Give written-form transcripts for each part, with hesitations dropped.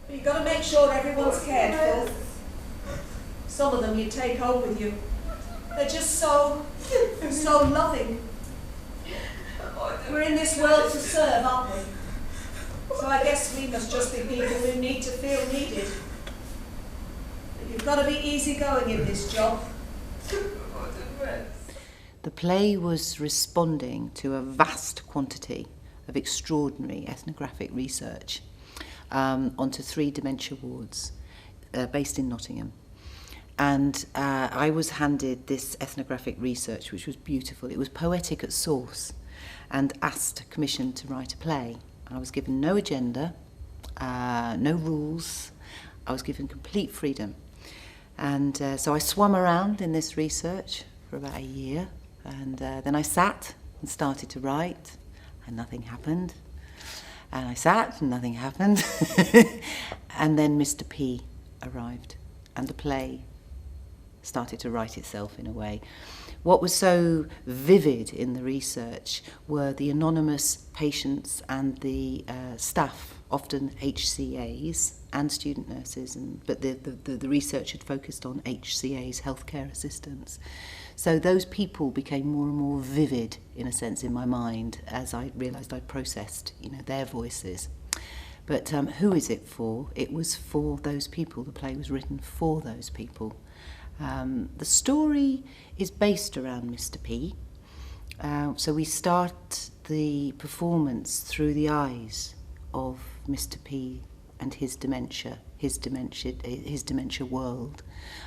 But you've got to make sure everyone's cared for. Some of them you take home with you. They're just so loving. We're in this world to serve, aren't we? So I guess we must just be people who need to feel needed. But you've got to be easygoing in this job. The play was responding to a vast quantity of extraordinary ethnographic research onto 3 dementia wards based in Nottingham. And I was handed this ethnographic research, which was beautiful. It was poetic at source, and commissioned to write a play. I was given no agenda, no rules. I was given complete freedom. And so I swam around in this research for about a year, and then I sat and started to write, and nothing happened. And I sat and nothing happened. And then Mr. P arrived, and the play started to write itself in a way. What was so vivid in the research were the anonymous patients and the staff, often HCAs and student nurses, but the research had focused on HCAs, healthcare assistants. So those people became more and more vivid, in a sense, in my mind as I realised I'd processed, their voices. But who is it for? It was for those people. The play was written for those people. The story is based around Mr. P. So we start the performance through the eyes of Mr. P and his dementia world.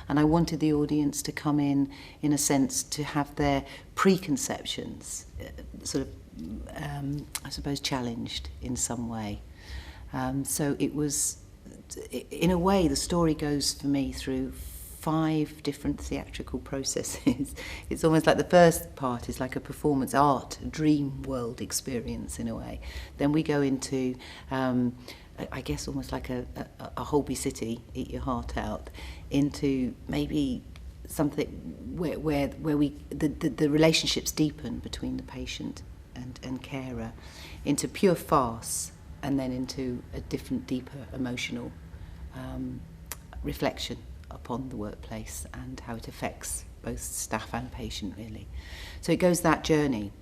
And I wanted the audience to come in a sense, to have their preconceptions I suppose, challenged in some way. So it was, in a way, the story goes for me through 5 different theatrical processes. It's almost like the first part is like a performance art, a dream world experience in a way. Then we go into, I guess, almost like a Holby City, eat your heart out, into maybe something where the relationships deepen between the patient and carer, into pure farce, and then into a different, deeper emotional reflection upon the workplace and how it affects both staff and patient, really. So it goes that journey.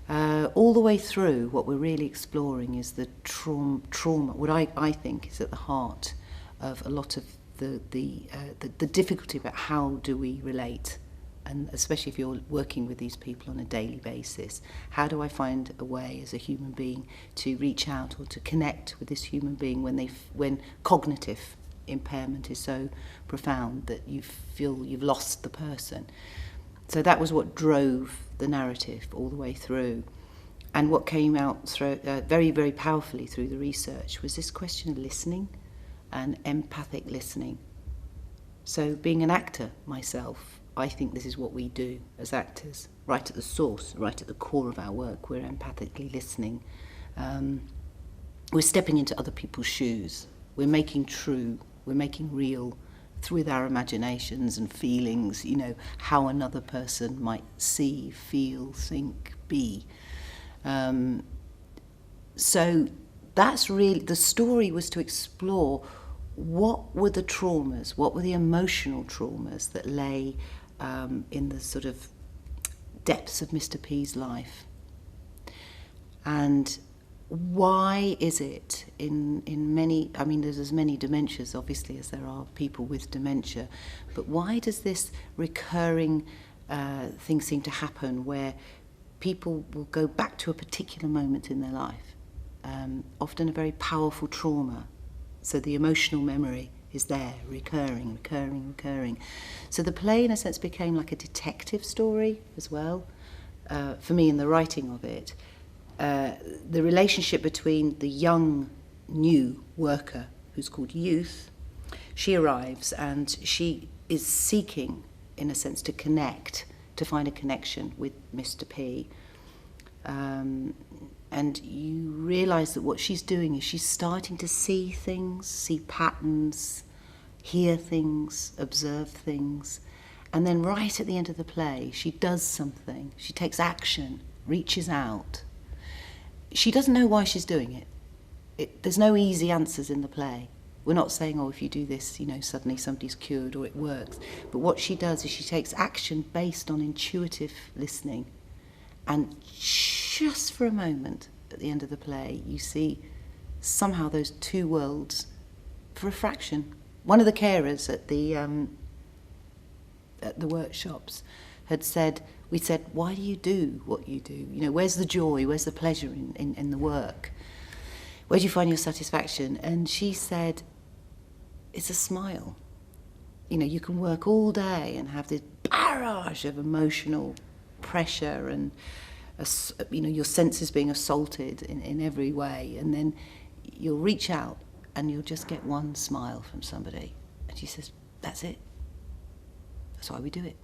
All the way through, what we're really exploring is the trauma, what I think is at the heart of a lot of the difficulty about how do we relate, and especially if you're working with these people on a daily basis. How do I find a way as a human being to reach out or to connect with this human being when cognitive impairment is so profound that you feel you've lost the person? So that was what drove the narrative all the way through. And what came out very, very powerfully through the research was this question of listening and empathic listening. So being an actor myself, I think this is what we do as actors, right at the source, right at the core of our work. We're empathically listening. We're stepping into other people's shoes. We're making true, we're making real, with our imaginations and feelings, how another person might see, feel, think, be. So that's really, the story was to explore what were the traumas, what were the emotional traumas that lay in the sort of depths of Mr. P's life. And why is it in many, there's as many dementias obviously as there are people with dementia, but why does this recurring thing seem to happen where people will go back to a particular moment in their life, often a very powerful trauma, so the emotional memory is there, recurring. So the play in a sense became like a detective story as well, for me in the writing of it. The relationship between the young, new worker, who's called Youth, she arrives and she is seeking, in a sense, to connect, to find a connection with Mr. P. And you realise that what she's doing is she's starting to see things, see patterns, hear things, observe things. And then right at the end of the play, she does something. She takes action, reaches out. She doesn't know why she's doing it. There's no easy answers in the play. We're not saying, oh, if you do this, you know, suddenly somebody's cured or it works. But what she does is she takes action based on intuitive listening. And just for a moment, at the end of the play, you see somehow those two worlds for a fraction. One of the carers at the workshops had said, we said, why do you do what you do? You know, where's the joy, where's the pleasure in the work? Where do you find your satisfaction? And she said, it's a smile. You know, you can work all day and have this barrage of emotional pressure and, you know, your senses being assaulted in every way. And then you'll reach out and you'll just get one smile from somebody. And she says, that's it. That's why we do it.